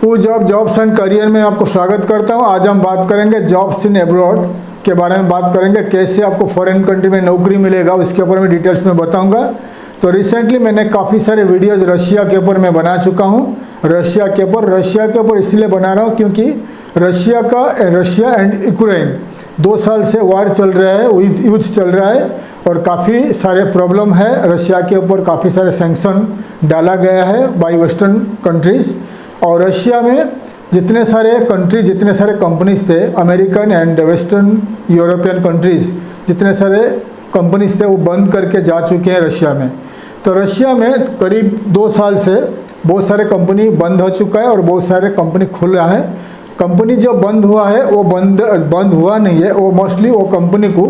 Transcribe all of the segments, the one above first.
To jobs and career में आपको स्वागत करता हूं। आज हम बात करेंगे जॉब्स इन अब्रॉड के बारे में बात करेंगे, कैसे आपको फॉरेन कंट्री में नौकरी मिलेगा उसके ऊपर मैं डिटेल्स में बताऊंगा। तो रिसेंटली मैंने काफ़ी सारे वीडियोस रशिया के ऊपर मैं बना चुका हूं। रशिया के ऊपर इसलिए बना रहा हूं क्योंकि रशिया एंड यूक्रेन 2 साल से वार चल रहा है, युद्ध चल रहा है और काफ़ी सारे प्रॉब्लम है। रशिया के ऊपर काफ़ी सारे सैंक्शन डाला गया है बाय वेस्टर्न कंट्रीज़। और रशिया में जितने सारे कंपनीज थे, American and western European countries, जितने सारे कंपनीज थे वो बंद करके जा चुके हैं रशिया में। तो रशिया में करीब 2 साल से बहुत सारे कंपनी बंद हो चुका है और बहुत सारे कंपनी खुला है। कंपनी जो बंद हुआ है वो बंद हुआ नहीं है, वो मोस्टली वो कंपनी को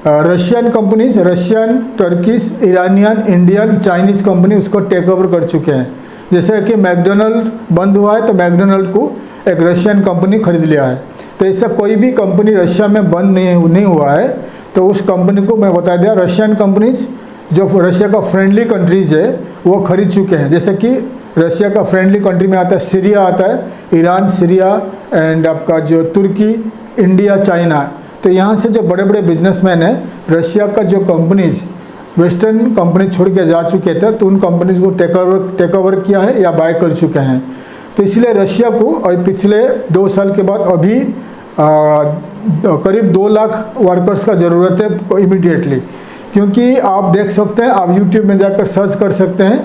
Russian companies, Russian, Turkish, Iranian, Indian, Chinese company उसको टेक ओवर कर चुके हैं। जैसे कि मैकडोनल्ड बंद हुआ है तो मैकडोनल्ड को एक रशियन कंपनी खरीद लिया है। तो ऐसा कोई भी कंपनी रशिया में बंद नहीं हुआ है तो उस कंपनी को मैं बता दिया। रशियन कंपनीज जो रशिया का फ्रेंडली कंट्रीज है वो खरीद चुके हैं। जैसे कि रशिया का फ्रेंडली कंट्री में आता है सीरिया, आता है ईरान, सीरिया एंड आपका जो तुर्की, इंडिया, चाइना। तो यहाँ से जो बड़े बड़े बिजनेसमैन हैं, रशिया का जो कंपनीज वेस्टर्न कंपनी छोड़ के जा चुके थे तो उन कंपनीज को टेक ओवर किया है या बाय कर चुके हैं। तो इसलिए रशिया को और पिछले 2 साल के बाद अभी करीब 2 लाख वर्कर्स का ज़रूरत है इमीडिएटली। क्योंकि आप देख सकते हैं, आप यूट्यूब में जाकर सर्च कर सकते हैं,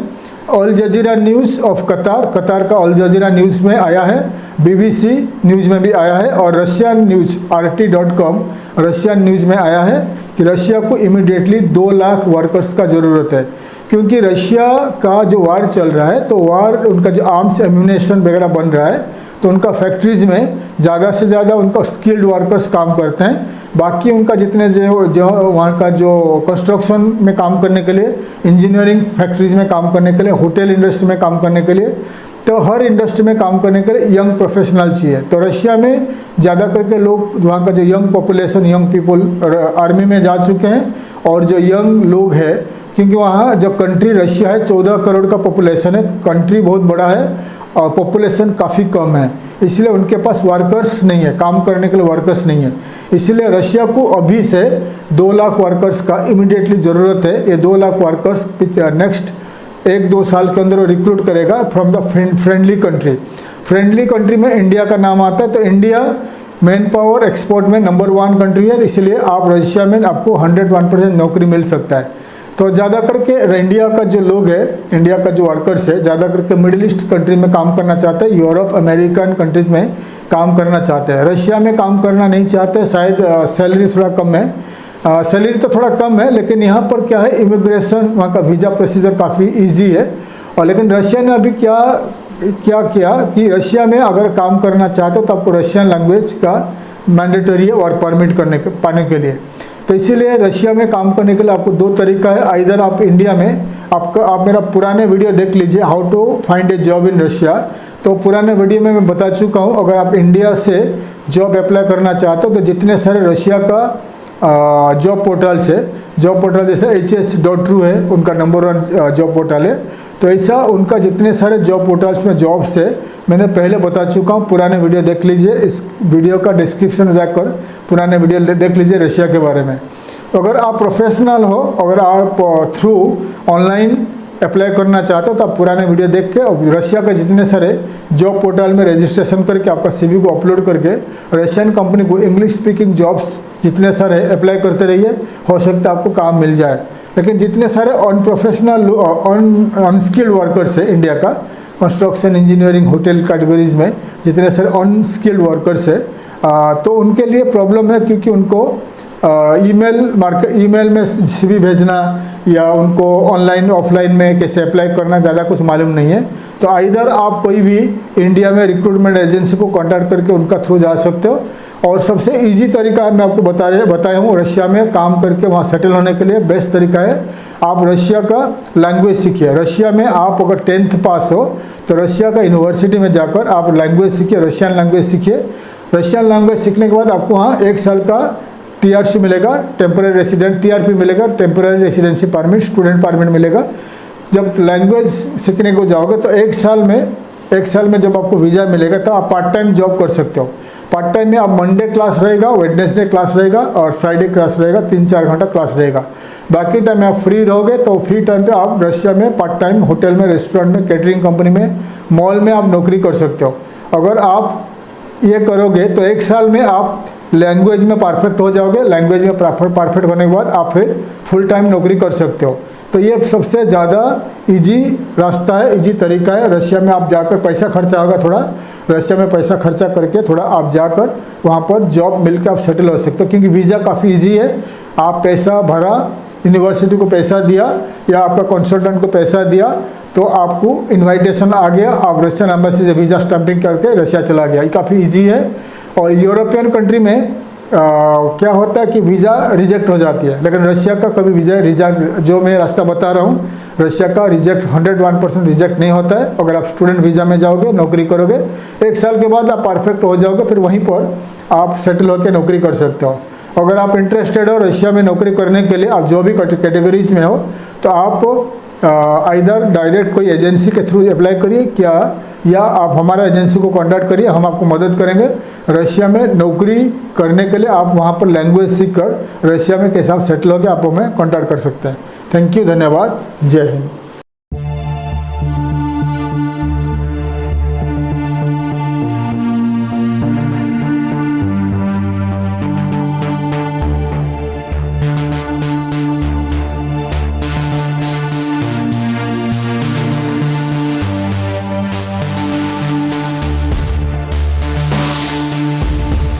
अल जजीरा न्यूज़ ऑफ कतार का अल जजीरा न्यूज़ में आया है, BBC न्यूज़ में भी आया है और Russian news RT.com Russian news में आया है कि रशिया को इमीडिएटली 2 लाख वर्कर्स का ज़रूरत है। क्योंकि रशिया का जो वार चल रहा है तो उनका जो आर्म्स एम्यूनेशन वगैरह बन रहा है तो उनका फैक्ट्रीज़ में ज़्यादा से ज़्यादा उनका स्किल्ड वर्कर्स काम करते हैं। बाकी उनका जितने जो वहाँ का जो कंस्ट्रक्शन में काम करने के लिए, इंजीनियरिंग फैक्ट्रीज़ में काम करने के लिए, होटल इंडस्ट्री में काम करने के लिए, तो हर इंडस्ट्री में काम करने के लिए यंग प्रोफेशनल चाहिए। तो रशिया में ज़्यादा करके लोग, वहाँ का जो young population, young people army में जा चुके हैं और जो यंग लोग हैं, क्योंकि वहाँ जो कंट्री रशिया है 14 करोड़ का पॉपुलेशन है, कंट्री बहुत बड़ा है और पॉपुलेशन काफ़ी कम है, इसलिए उनके पास वर्कर्स नहीं है, काम करने के लिए वर्कर्स नहीं है। इसलिए रशिया को अभी से 2 लाख वर्कर्स का इमीडिएटली ज़रूरत है। ये 2 लाख वर्कर्स नेक्स्ट 1-2 साल के अंदर रिक्रूट करेगा फ्रॉम द फ्रेंडली कंट्री में इंडिया का नाम आता है। तो इंडिया मैन पावर एक्सपोर्ट में नंबर 1 कंट्री है, इसलिए आप रशिया में आपको 101% नौकरी मिल सकता है। तो ज़्यादा करके इंडिया का जो लोग है, इंडिया का जो वर्कर्स है, ज़्यादा करके मिडिल ईस्ट कंट्री में काम करना चाहते हैं, यूरोप, अमेरिकन कंट्रीज़ में काम करना चाहते हैं। रशिया में काम करना नहीं चाहते, शायद सैलरी थोड़ा कम है, सैलरी तो थोड़ा कम है, लेकिन यहाँ पर क्या है, इमिग्रेशन, वहाँ का वीज़ा प्रोसीजर काफ़ी ईजी है। और लेकिन रशिया ने अभी क्या किया कि रशिया में अगर काम करना चाहते हो तो आपको रशियन लैंग्वेज का मैंडेटरी है और परमिट पाने के लिए। तो इसीलिए रशिया में काम करने के लिए आपको 2 तरीका है। आइदर आप इंडिया में, आप मेरा पुराने वीडियो देख लीजिए, how to find a job in Russia. तो पुराने वीडियो में मैं बता चुका हूँ, अगर आप इंडिया से जॉब अप्लाई करना चाहते हो तो जितने सारे रशिया का जॉब पोर्टल्स है, जॉब पोर्टल जैसे hs.ru है, उनका नंबर 1 जॉब पोर्टल है। तो ऐसा उनका जितने सारे जॉब पोर्टल्स में जॉब्स है, मैंने पहले बता चुका हूँ, पुराने वीडियो देख लीजिए। इस वीडियो का डिस्क्रिप्शन में जाकर पुराने वीडियो देख लीजिए रशिया के बारे में। तो अगर आप प्रोफेशनल हो, अगर आप थ्रू ऑनलाइन अप्लाई करना चाहते हो तो आप पुराने वीडियो देख के और रशिया के जितने सारे जॉब पोर्टल में रजिस्ट्रेशन करके आपका CV को अपलोड करके रशियन कंपनी को इंग्लिश स्पीकिंग जॉब्स जितने सारे अप्लाई करते रहिए, हो सकता है आपको काम मिल जाए। लेकिन जितने सारे अनप्रोफेशनल, अनस्किल्ड वर्कर्स है इंडिया का, कंस्ट्रक्शन, इंजीनियरिंग, होटल कैटेगरीज में जितने सारे अनस्किल्ड वर्कर्स है, तो उनके लिए प्रॉब्लम है, क्योंकि उनको ईमेल में CV भेजना या उनको ऑनलाइन ऑफलाइन में कैसे अप्लाई करना ज़्यादा कुछ मालूम नहीं है। तो आइदर आप कोई भी इंडिया में रिक्रूटमेंट एजेंसी को कांटेक्ट करके उनका थ्रू जा सकते हो, और सबसे इजी तरीका मैं आपको बताया हूँ रशिया में काम करके वहाँ सेटल होने के लिए बेस्ट तरीका है, आप रशिया का लैंग्वेज सीखिए। रशिया में आप अगर 10th पास हो तो रशिया का यूनिवर्सिटी में जाकर आप लैंग्वेज सीखिए, रशियन लैंग्वेज सीखिए। रशियन लैंग्वेज सीखने के बाद आपको वहाँ 1 साल का TRC मिलेगा, टेम्पररी रेसिडेंट, TRP मिलेगा, temporary residency permit, student permit मिलेगा। जब लैंग्वेज सीखने को जाओगे तो 1 साल में 1 साल में जब आपको वीज़ा मिलेगा तो आप पार्ट टाइम जॉब कर सकते हो। पार्ट टाइम में आप मंडे क्लास रहेगा, वेडनेसडे क्लास रहेगा और फ्राइडे क्लास रहेगा, 3-4 घंटा क्लास रहेगा। बाकी टाइम में आप फ्री रहोगे तो फ्री टाइम पे आप रशिया में पार्ट टाइम होटल में, रेस्टोरेंट में, कैटरिंग कंपनी में, मॉल में आप नौकरी कर सकते हो। अगर आप ये करोगे तो 1 साल में आप लैंग्वेज में परफेक्ट हो जाओगे। लैंग्वेज में परफेक्ट होने के बाद आप फिर फुल टाइम नौकरी कर सकते हो। तो ये सबसे ज़्यादा इजी रास्ता है, इजी तरीका है। रशिया में आप जाकर, पैसा खर्चा होगा थोड़ा, रशिया में पैसा खर्चा करके थोड़ा आप जाकर वहाँ पर जॉब मिलकर आप सेटल हो सकते हो, क्योंकि वीज़ा काफ़ी इजी है। आप पैसा भरा, यूनिवर्सिटी को पैसा दिया या आपका कंसल्टेंट को पैसा दिया तो आपको इनविटेशन आ गया, आप रशियन एम्बेसी से वीज़ा स्टैंपिंग करके रशिया चला गया। ये काफ़ी इजी है। और यूरोपियन कंट्री में क्या होता है कि वीज़ा रिजेक्ट हो जाती है, लेकिन रशिया का कभी वीज़ा रिजेक्ट, जो मैं रास्ता बता रहा हूँ, रशिया का रिजेक्ट 101% रिजेक्ट नहीं होता है। अगर आप स्टूडेंट वीज़ा में जाओगे, नौकरी करोगे, 1 साल के बाद आप परफेक्ट हो जाओगे, फिर वहीं पर आप सेटल होकर नौकरी कर सकते हो। अगर आप इंटरेस्टेड हो रशिया में नौकरी करने के लिए, आप जो भी कैटेगरीज में हो, तो आप इधर डायरेक्ट कोई एजेंसी के थ्रू अप्लाई करिए क्या, या आप हमारा एजेंसी को कांटेक्ट करिए, हम आपको मदद करेंगे। रशिया में नौकरी करने के लिए आप वहाँ पर लैंग्वेज सीख कर रशिया में कैसे आप सेटल होकर आप हमें कांटेक्ट कर सकते हैं। थैंक यू, धन्यवाद, जय हिंद।